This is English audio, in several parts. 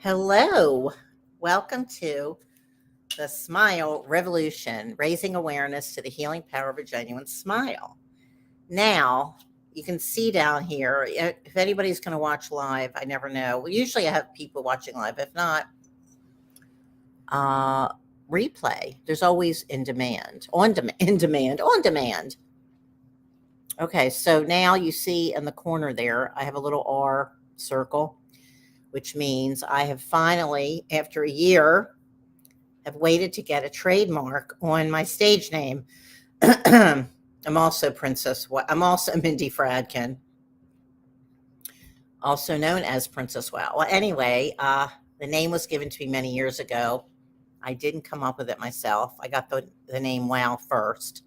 Hello. Welcome to the Smile Revolution, raising awareness to the healing power of a genuine smile. Now, you can see down here, if anybody's going to watch live, I never know. Well, usually I have people watching live. If not, replay. There's always in demand. Okay, so now you see in the corner there, I have a little R circle, which means I have finally, after a year, have waited to get a trademark on my stage name. I'm also Mindy Fradkin, also known as Princess Wow. Well, anyway, the name was given to me many years ago. I didn't come up with it myself. I got the name Wow first.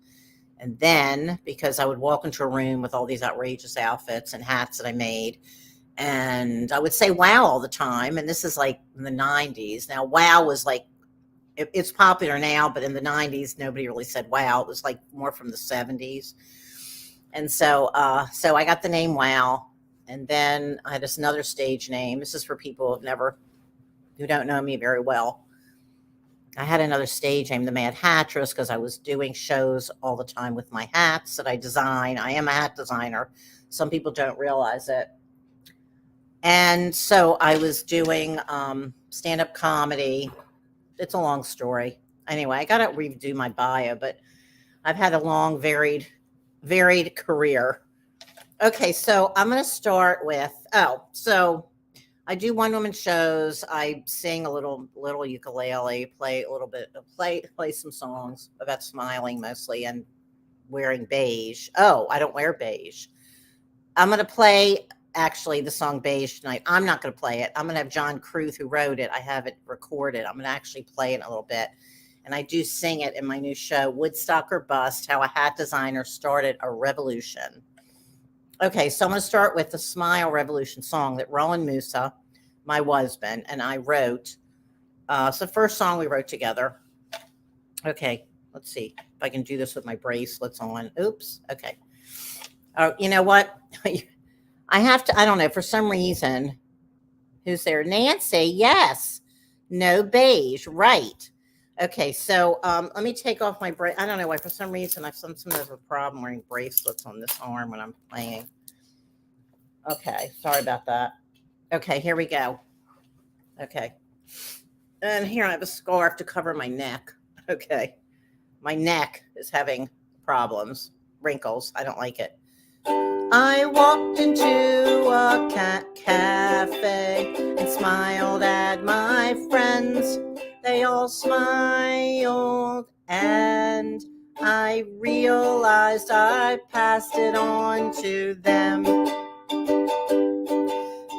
And then, because I would walk into a room with all these outrageous outfits and hats that I made, and I would say wow all the time. And this is like in the 90s. Now, wow was like, it's popular now, but in the 90s, nobody really said wow. It was like more from the 70s. And so I got the name Wow. And then I had this another stage name. This is for people who don't know me very well. I had another stage name, the Mad Hatress, because I was doing shows all the time with my hats that I design. I am a hat designer. Some people don't realize it. And so I was doing stand-up comedy. It's a long story. Anyway, I got to redo my bio, but I've had a long, varied career. Okay, so I'm going to start with, so I do one-woman shows. I sing a little ukulele, play a little bit, play some songs about smiling mostly and wearing beige. Oh, I don't wear beige. I'm going to play actually the song Beige tonight. I'm not going to play it. I'm going to have John Cruth, who wrote it. I have it recorded. I'm going to actually play it a little bit. And I do sing it in my new show, Woodstock or Bust, How a Hat Designer Started a Revolution. Okay, so I'm going to start with the Smile Revolution song that Roland Musa, my husband, and I wrote. It's the first song we wrote together. Okay, let's see if I can do this with my bracelets on. Oops. Okay. You know what? I have to, I don't know, for some reason. Who's there? Nancy, yes. No beige, right. Okay, so let me take off my I don't know why, for some reason, I've sometimes have a problem wearing bracelets on this arm when I'm playing. Okay, sorry about that. Okay, here we go. Okay. And here I have a scarf to cover my neck. Okay. My neck is having problems, wrinkles. I don't like it. I walked into a cafe and smiled at my friends. They all smiled, and I realized I passed it on to them.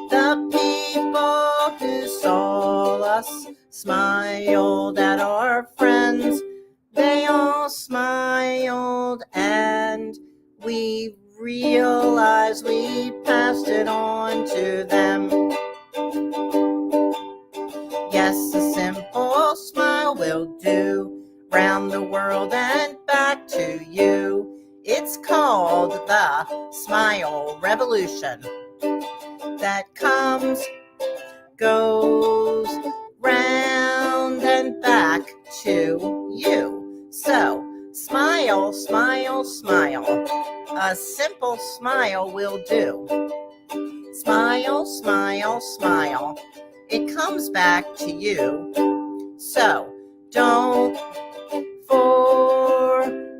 The people who saw us smiled at our friends. They all smiled, and we realized we passed it on to them. Yes, a simple smile will do, round the world and back to you. It's called the Smile Revolution, that comes, goes, round and back to you. So, smile, smile, smile. A simple smile will do. Smile, smile, smile. It comes back to you. So, don't forget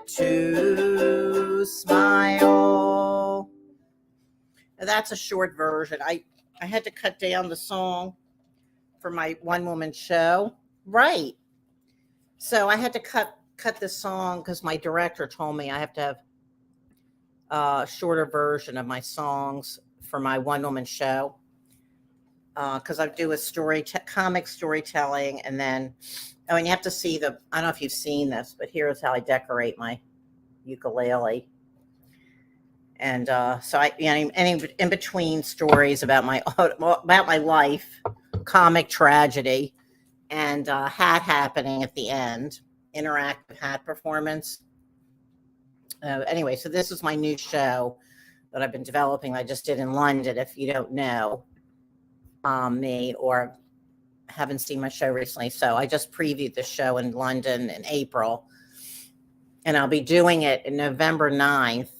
to smile. Now, that's a short version. I had to cut down the song for my one-woman show. Right. So I had to cut this song because my director told me I have to have a shorter version of my songs for my one-woman show. Because I do a comic storytelling, and then, and you have to see I don't know if you've seen this, but here's how I decorate my ukulele. And so any in between stories about my life, comic tragedy, and hat happening at the end, interactive hat performance. Anyway, so this is my new show that I've been developing. I just did in London, if you don't know. me or haven't seen my show recently. So I just previewed the show in London in April, and I'll be doing it in November 9th.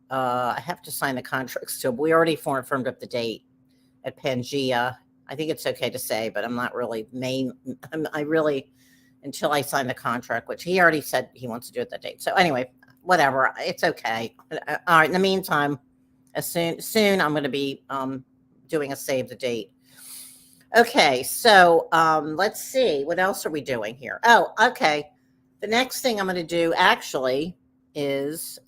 I have to sign the contract still, but we already firmed up the date at Pangea. I think it's okay to say, but I'm not really until I sign the contract, which he already said he wants to do it that date. So anyway, whatever, it's okay. All right. In the meantime, soon I'm going to be doing a save the date. Okay. So let's see, what else are we doing here? Oh, okay. The next thing I'm going to do actually is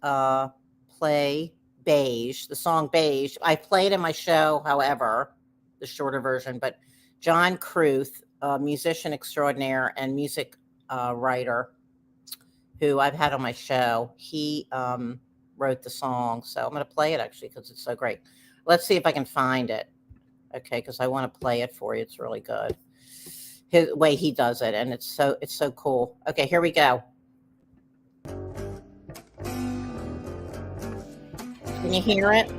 play Beige, the song Beige. I played in my show, however, the shorter version, but John Cruth, a musician extraordinaire and music writer who I've had on my show, he wrote the song. So I'm going to play it actually because it's so great. Let's see if I can find it. Okay, because I want to play it for you. It's really good. His way he does it, and it's so cool. Okay, here we go. Can you hear it?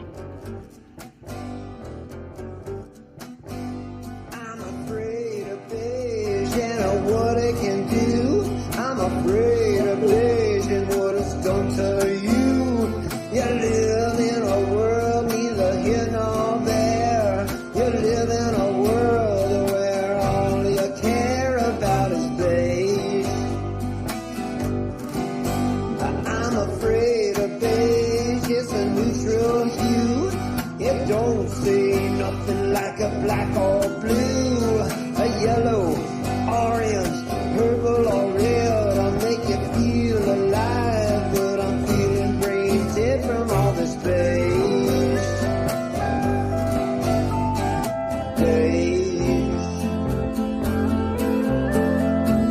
I'm afraid of beige and what it can do. I'm afraid of beige and what it's done to you. You live in a world neither here nor there. You live in a world where all you care about is beige. I'm afraid of beige. It's a neutral hue. It don't say nothing like a black or blue, a yellow, orange, purple or red. I'll make you feel alive, but I'm feeling brain dead from all this beige. Beige.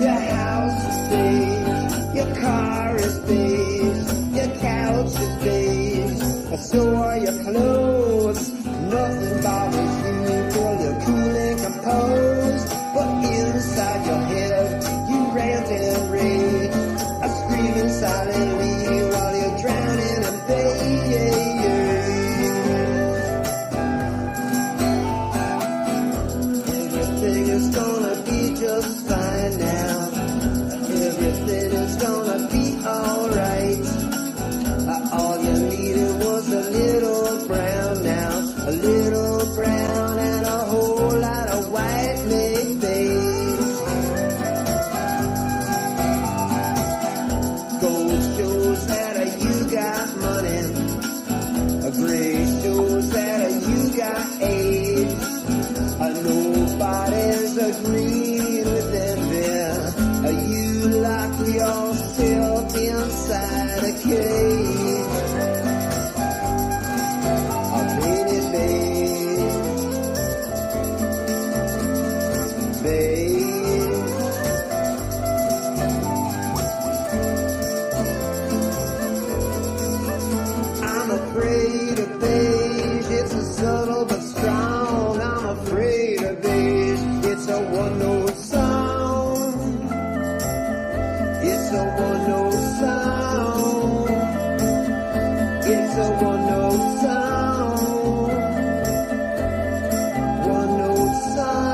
Your house is beige, your car is beige, your couch is beige, so are your clothes. Nothing bothers you till you're cool and composed, but inside your head you rant and rage, screaming silently while you're drowning in beige. Everything is gonna be just fine now. Everything is gonna be alright. All you needed was a little brown now, a little brown and a whole lot of white made beige. Gold shows that you got money, a gray shows that you got AIDS. Nobody's agreeing with them there. You lock yourself inside a cage. I painted beige, beige. I'm afraid of beige. It's a subtle but strong. I'm afraid of beige. It's a one-note song. It's a one-note song. It's a one-note song. One-note song.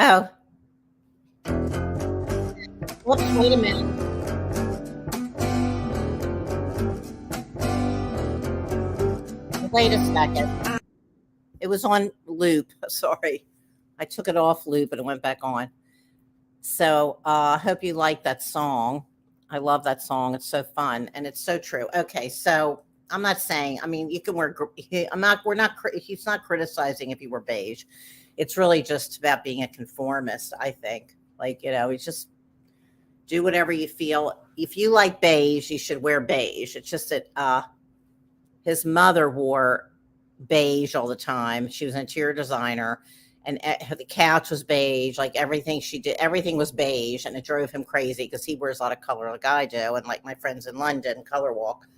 Oh, whoops, wait a minute. Wait a second. It was on loop. Sorry. I took it off loop and it went back on. So I hope you like that song. I love that song. It's so fun and it's so true. Okay, so I'm not saying, I mean, you can wear, he's not criticizing if you wear beige. It's really just about being a conformist, I think. Like, it's just do whatever you feel. If you like beige, you should wear beige. It's just that his mother wore beige all the time. She was an interior designer, and the couch was beige. Like everything she did, everything was beige, and it drove him crazy because he wears a lot of color like I do, and like my friends in London, color walk.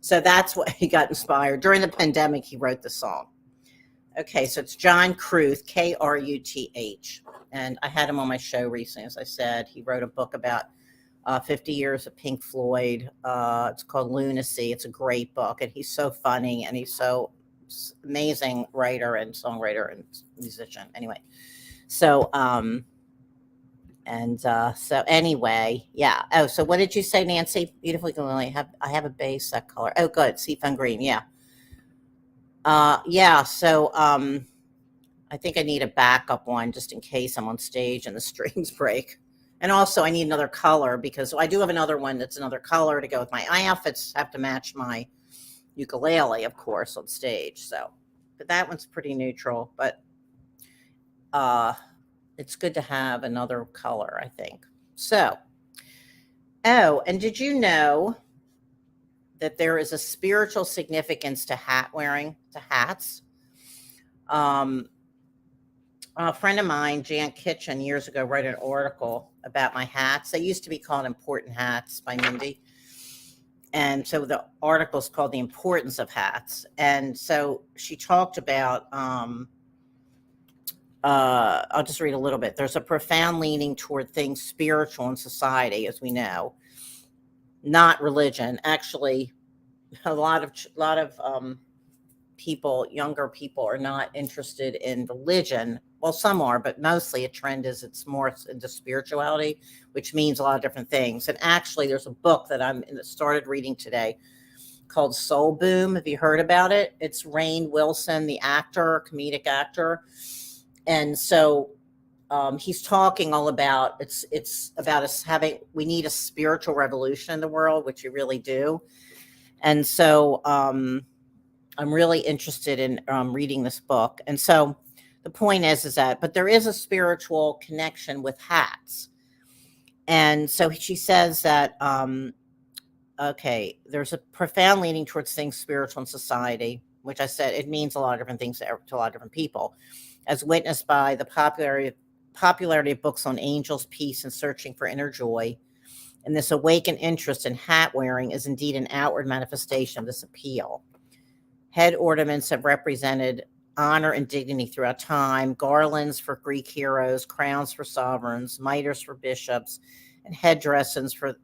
So that's what he got inspired. During the pandemic, he wrote the song. Okay, so it's John Kruth, Kruth. And I had him on my show recently, as I said. He wrote a book about 50 years of Pink Floyd. It's called Lunacy. It's a great book, and he's so funny, and he's so amazing writer and songwriter and musician. Anyway, so so anyway, yeah. Oh, so what did you say, Nancy? Beautifully Lily. I have a base that color. Oh, good, seafoam green. Yeah. Yeah. So I think I need a backup one just in case I'm on stage and the strings break. And also I need another color because I do have another one that's another color to go with my outfits. Have to match my ukulele, of course, on stage. So, but that one's pretty neutral. But it's good to have another color, I think. So, oh, and did you know that there is a spiritual significance to hat wearing, to hats? A friend of mine, Jan Kitchen, years ago, wrote an article about my hats. They used to be called Important Hats by Mindy. And so the article is called The Importance of Hats. And so she talked about, I'll just read a little bit. There's a profound leaning toward things spiritual in society, as we know, not religion. Actually, a lot of people, younger people, are not interested in religion. Well, some are, but mostly a trend is it's more into spirituality, which means a lot of different things. And actually, there's a book that started reading today called Soul Boom. Have you heard about it? It's Rainn Wilson, the actor, comedic actor. And so he's talking all about, it's about us we need a spiritual revolution in the world, which we really do. And so I'm really interested in reading this book. And so the point is that, but there is a spiritual connection with hats. And so she says that, okay, there's a profound leaning towards things spiritual in society, which I said, it means a lot of different things to a lot of different people, as witnessed by the popularity of books on angels, peace, and searching for inner joy. And this awakened interest in hat wearing is indeed an outward manifestation of this appeal. Head ornaments have represented honor and dignity throughout time, garlands for Greek heroes, crowns for sovereigns, mitres for bishops, and headdresses for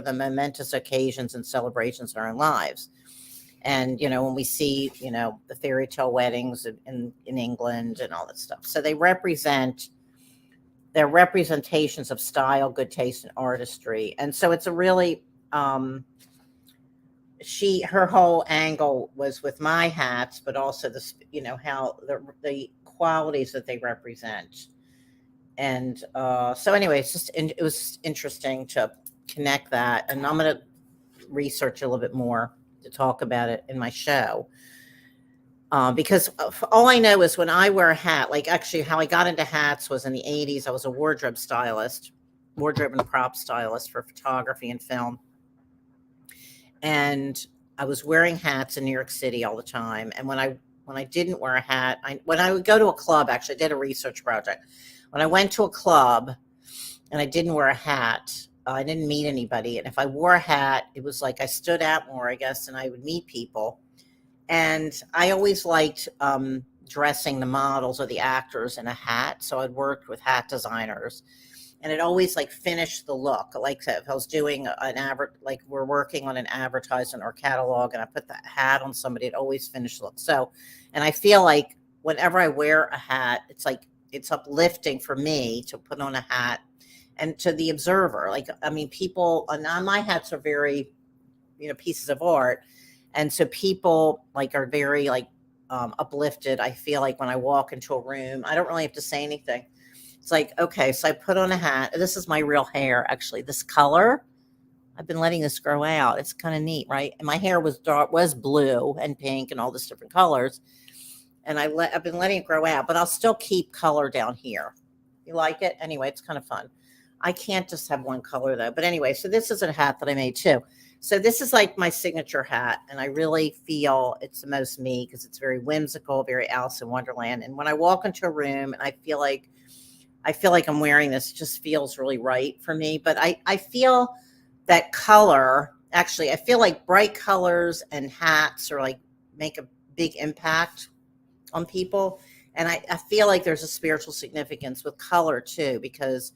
the momentous occasions and celebrations in our lives. And, when we see, the fairy tale weddings in England and all that stuff. So they're representations of style, good taste, and artistry. And so it's a really, her whole angle was with my hats, but also how the qualities that they represent. And so anyway, it was interesting to connect that. And I'm going to research a little bit more to talk about it in my show. Because all I know is when I wear a hat, like actually how I got into hats was in the 80s. I was a wardrobe and prop stylist for photography and film. And I was wearing hats in New York City all the time. And when I didn't wear a hat, when I would go to a club, actually I did a research project. When I went to a club and I didn't wear a hat, I didn't meet anybody. And if I wore a hat, it was like I stood out more, I guess, and I would meet people. And I always liked dressing the models or the actors in a hat. So I'd worked with hat designers. And it always finished the look. Like if I was doing we're working on an advertisement or catalog and I put the hat on somebody, it always finished the look. So, and I feel like whenever I wear a hat, it's uplifting for me to put on a hat and to the observer. People, and my hats are very, pieces of art. And so people are very uplifted. I feel like when I walk into a room, I don't really have to say anything. It's okay, so I put on a hat. This is my real hair, actually. This color, I've been letting this grow out. It's kind of neat, right? And my hair was blue and pink and all this different colors. And I've been letting it grow out, but I'll still keep color down here. You like it? Anyway, it's kind of fun. I can't just have one color though. But anyway, so this is a hat that I made too. So this is my signature hat. And I really feel it's the most me because it's very whimsical, very Alice in Wonderland. And when I walk into a room and I feel like I'm wearing this, it just feels really right for me. But I feel that color, actually, I feel like bright colors and hats are make a big impact on people. And I feel like there's a spiritual significance with color too, because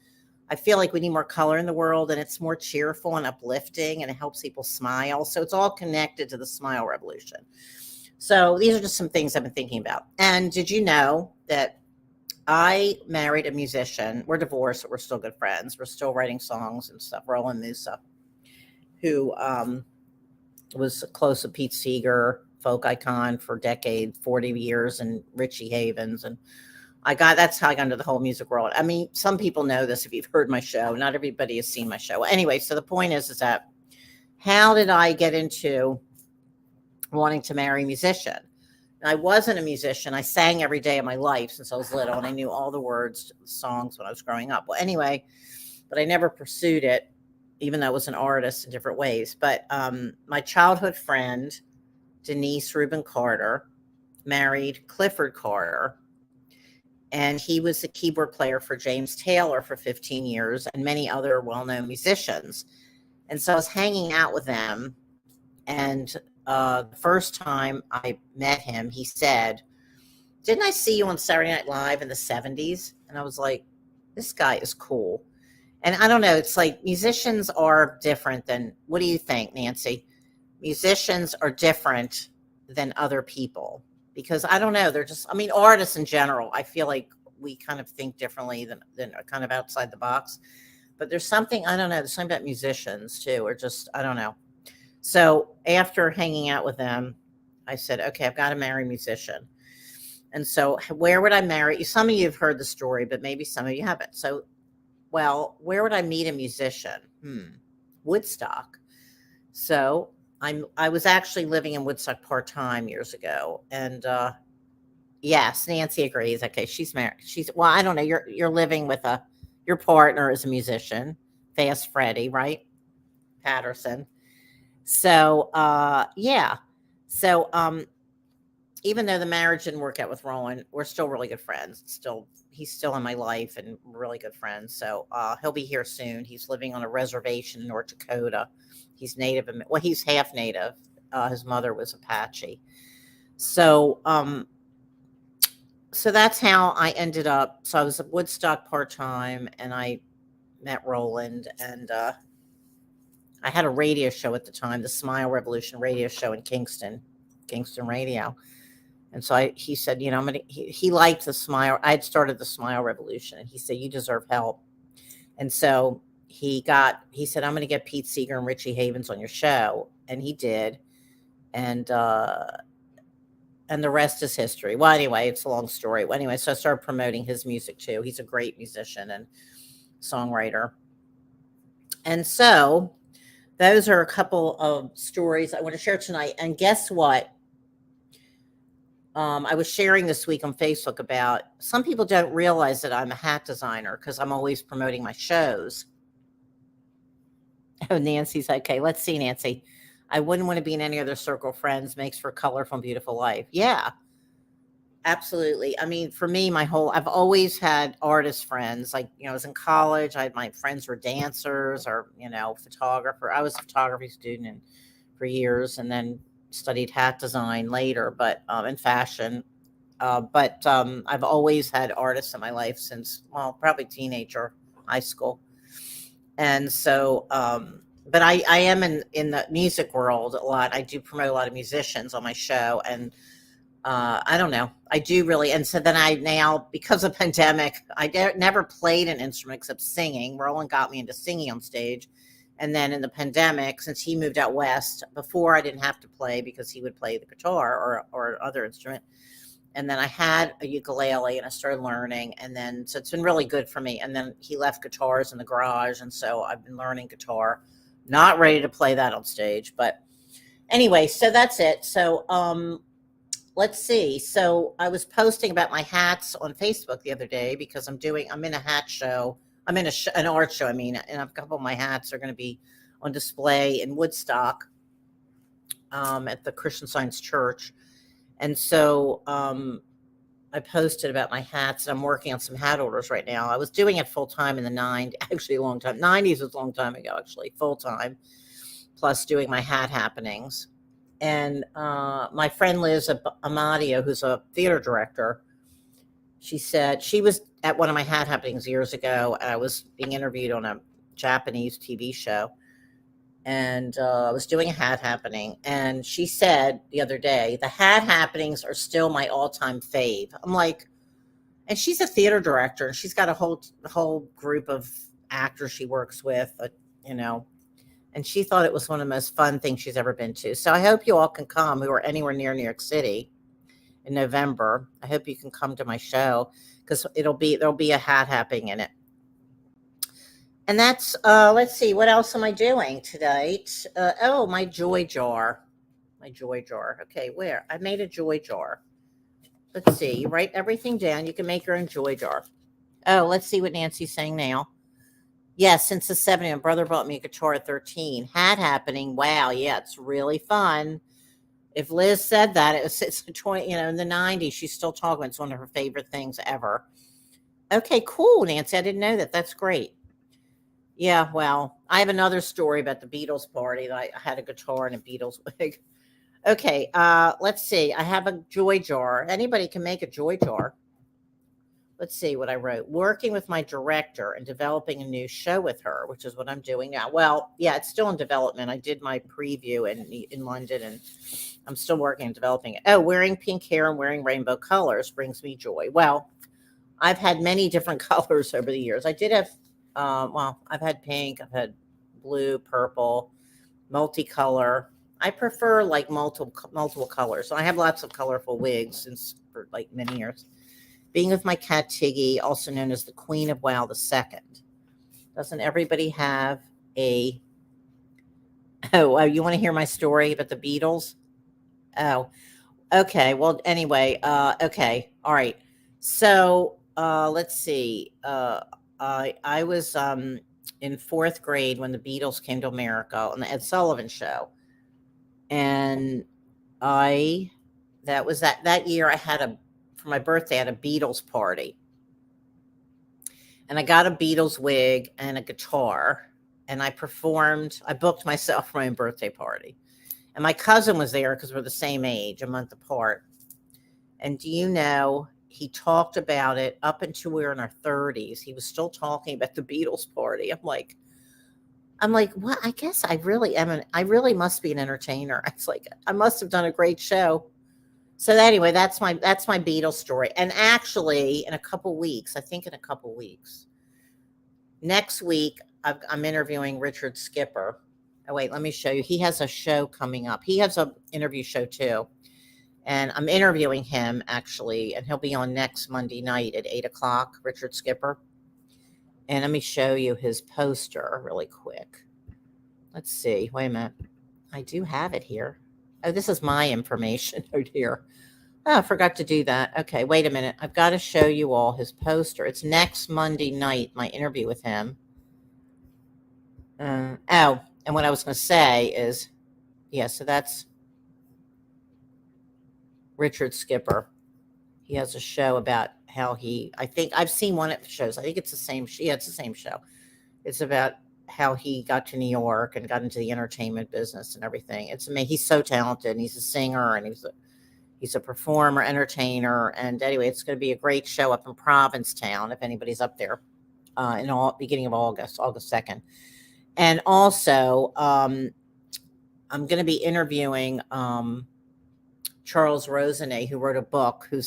I feel like we need more color in the world, and it's more cheerful and uplifting, and it helps people smile. So it's all connected to the smile revolution. So these are just some things I've been thinking about. And did you know that I married a musician? We're divorced, but we're still good friends. We're still writing songs and stuff. Roland Musa, who was close to Pete Seeger, folk icon for decades, 40 years, and Richie Havens. And that's how I got into the whole music world. I mean, some people know this if you've heard my show. Not everybody has seen my show. Anyway, so the point is that how did I get into wanting to marry a musician? And I wasn't a musician. I sang every day of my life since I was little, and I knew all the words to the songs when I was growing up. Well, anyway, but I never pursued it, even though I was an artist in different ways. But my childhood friend, Denise Rubin Carter, married Clifford Carter, and he was the keyboard player for James Taylor for 15 years and many other well-known musicians. And so I was hanging out with them, and the first time I met him, he said, "Didn't I see you on Saturday Night Live in the 70s?" And I was like, this guy is cool. And I don't know, it's like musicians are different than, what do you think, Nancy? Musicians are different than other people, because I don't know, they're just, I mean, artists in general, I feel like we kind of think differently than are kind of outside the box. But there's something, I don't know, there's something about musicians too, or just, I don't know. So after hanging out with them, I said, okay, I've got to marry a musician. And so where would I marry? Some of you have heard the story, but maybe some of you haven't. So, well, where would I meet a musician? Woodstock. So I was actually living in Woodstock part-time years ago. And yes, Nancy agrees. Okay, she's married. Well, I don't know. You're living with your partner is a musician, Fast Freddie, right? Patterson. So, yeah. So, even though the marriage didn't work out with Roland, we're still really good friends. He's still in my life, and we're really good friends. So, he'll be here soon. He's living on a reservation in North Dakota. He's native. Well, he's half native. His mother was Apache. So, so that's how I ended up. So I was at Woodstock part-time, and I met Roland, and, I had a radio show at the time, the Smile Revolution radio show in Kingston Radio. And so he said, you know, he liked the Smile. I had started the Smile Revolution, and he said, you deserve help. And so he said, I'm going to get Pete Seeger and Richie Havens on your show. And he did. And the rest is history. Well, anyway, it's a long story. Well, anyway, so I started promoting his music too. He's a great musician and songwriter. And so those are a couple of stories I want to share tonight. And guess what? I was sharing this week on Facebook about, some people don't realize that I'm a hat designer because I'm always promoting my shows. Oh, Nancy's okay. Let's see, Nancy. I wouldn't want to be in any other circle of friends. Makes for a colorful and beautiful life. Yeah, absolutely. I mean, for me, I've always had artist friends. Like, you know, I was in college. My friends were dancers or, you know, photographer. I was a photography student for years, and then studied hat design later, but in fashion. But I've always had artists in my life since, well, probably teenager, high school. And so, but I am in the music world a lot. I do promote a lot of musicians on my show, and I don't know. I do really. And so then now, because of pandemic, I never played an instrument except singing. Roland got me into singing on stage. And then in the pandemic, since he moved out west, before I didn't have to play because he would play the guitar or other instrument. And then I had a ukulele and I started learning. And then, so it's been really good for me. And then he left guitars in the garage. And so I've been learning guitar, not ready to play that on stage. But anyway, so that's it. So let's see. So I was posting about my hats on Facebook the other day because I'm in a hat show. I'm in an art show, and a couple of my hats are going to be on display in Woodstock at the Christian Science Church. And so I posted about my hats, and I'm working on some hat orders right now. I was doing it full time in the 90s, actually a long time. 90s was a long time ago, actually, full time, plus doing my hat happenings. And my friend Liz Amadio, who's a theater director, she said she was at one of my hat happenings years ago, and I was being interviewed on a Japanese TV show, and I was doing a hat happening, and she said the other day, the hat happenings are still my all-time fave. I'm like, and she's a theater director, and she's got a whole group of actors she works with, you know, and she thought it was one of the most fun things she's ever been to. So I hope you all can come who are anywhere near New York City in November. I hope you can come to my show, because there'll be a hat happening in it. And that's, let's see, what else am I doing tonight? Oh, my joy jar. My joy jar. Okay, where? I made a joy jar. Let's see. You write everything down. You can make your own joy jar. Oh, let's see what Nancy's saying now. Yes, since the 70s, my brother bought me a guitar at 13. Hat happening. Wow, yeah, it's really fun. If Liz said that, it's 20, in the 90s, she's still talking. It's one of her favorite things ever. Okay, cool, Nancy. I didn't know that. That's great. Yeah, well, I have another story about the Beatles party. I had a guitar and a Beatles wig. Okay, let's see. I have a joy jar. Anybody can make a joy jar. Let's see what I wrote. Working with my director and developing a new show with her, which is what I'm doing now. Well, yeah, it's still in development. I did my preview in London, and I'm still working on developing it. Oh, wearing pink hair and wearing rainbow colors brings me joy. Well, I've had many different colors over the years. I did have, I've had pink, I've had blue, purple, multicolor. I prefer like multiple colors. So I have lots of colorful wigs since for like many years. Being with my cat Tiggy, also known as the Queen of Wow II. Doesn't everybody have a... Oh, you want to hear my story about the Beatles? Oh, okay. Well, anyway, okay. All right. So let's see. I was in fourth grade when the Beatles came to America on the Ed Sullivan Show. And that year I had for my birthday, I had a Beatles party. And I got a Beatles wig and a guitar. And I booked myself for my own birthday party. And my cousin was there because we're the same age, a month apart. And do you know, he talked about it up until we were in our 30s. He was still talking about the Beatles party. I'm like, what? I guess I really am. I really must be an entertainer. It's like, I must have done a great show. So anyway, that's my Beatles story. And actually, in a couple weeks, next week, I'm interviewing Richard Skipper. Oh, wait, let me show you. He has a show coming up. He has an interview show too. And I'm interviewing him actually, and he'll be on next Monday night at 8:00, Richard Skipper. And let me show you his poster really quick. Let's see. Wait a minute. I do have it here. Oh, this is my information out here. Oh, I forgot to do that. Okay, wait a minute. I've got to show you all his poster. It's next Monday night, my interview with him. And what I was going to say is, yeah, so that's Richard Skipper. He has a show about how I think I've seen one of the shows. I think it's the same. Yeah, it's the same show. It's about how he got to New York and got into the entertainment business and everything. It's amazing. He's so talented. And he's a singer and he's a performer, entertainer. And anyway, it's going to be a great show up in Provincetown if anybody's up there beginning of August 2nd. And also, I'm going to be interviewing Charles Rosenet, who wrote a book, who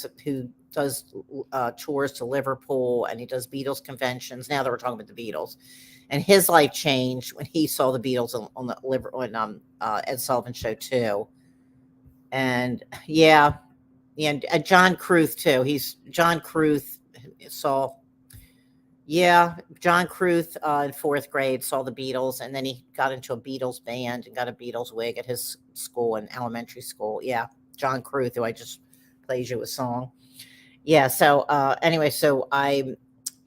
does tours to Liverpool, and he does Beatles conventions. Now that we're talking about the Beatles, and his life changed when he saw the Beatles on Ed Sullivan Show too. And yeah, and John Cruth too. John Cruth in fourth grade saw the Beatles, and then he got into a Beatles band and got a Beatles wig at his school in elementary school. Yeah, John Cruth, who I just played you a song. Yeah, so anyway, so I'm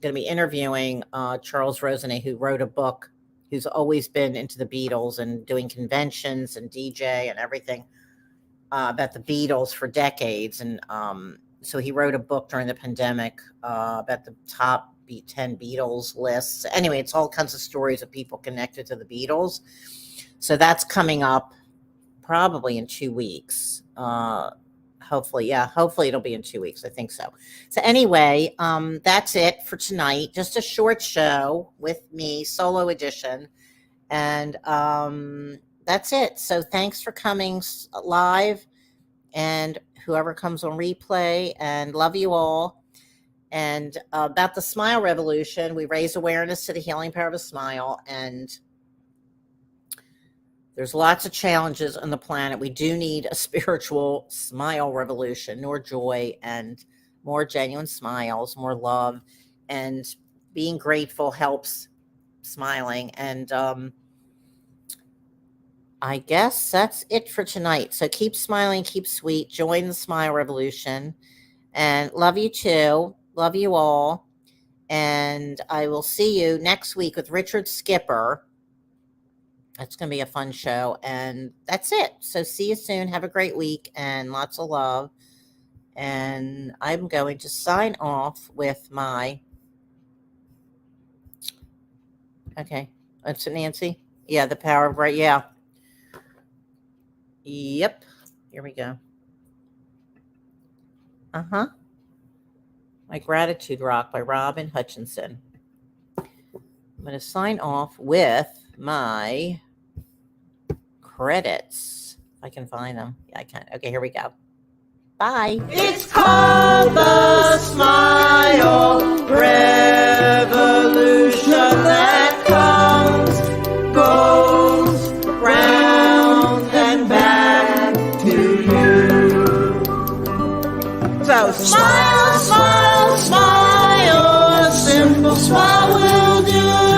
going to be interviewing Charles Rosenet, who wrote a book, who's always been into the Beatles and doing conventions and DJ and everything about the Beatles for decades. And so he wrote a book during the pandemic about the top 10 Beatles lists. Anyway, it's all kinds of stories of people connected to the Beatles. So that's coming up probably in 2 weeks. Hopefully it'll be in 2 weeks. I think so. So anyway, that's it for tonight. Just a short show with me, solo edition. And that's it. So thanks for coming live, and whoever comes on replay, and love you all. And about the Smile Revolution, we raise awareness to the healing power of a smile, and there's lots of challenges on the planet. We do need a spiritual smile revolution, more joy and more genuine smiles, more love, and being grateful helps smiling. And I guess that's it for tonight. So keep smiling, keep sweet, join the Smile Revolution, and love you too. Love you all. And I will see you next week with Richard Skipper. It's going to be a fun show. And that's it. So see you soon. Have a great week and lots of love. And I'm going to sign off with my... Okay. That's it, Nancy? Yeah, the power of right. Yeah. Yep. Here we go. Uh-huh. My Gratitude Rock by Robin Hutchinson. I'm going to sign off with my credits. If I can find them. Yeah, I can. Okay, here we go. Bye. It's called the Smile Revolution that comes, goes round and back to you. So smile, smile, smile. A simple smile will do.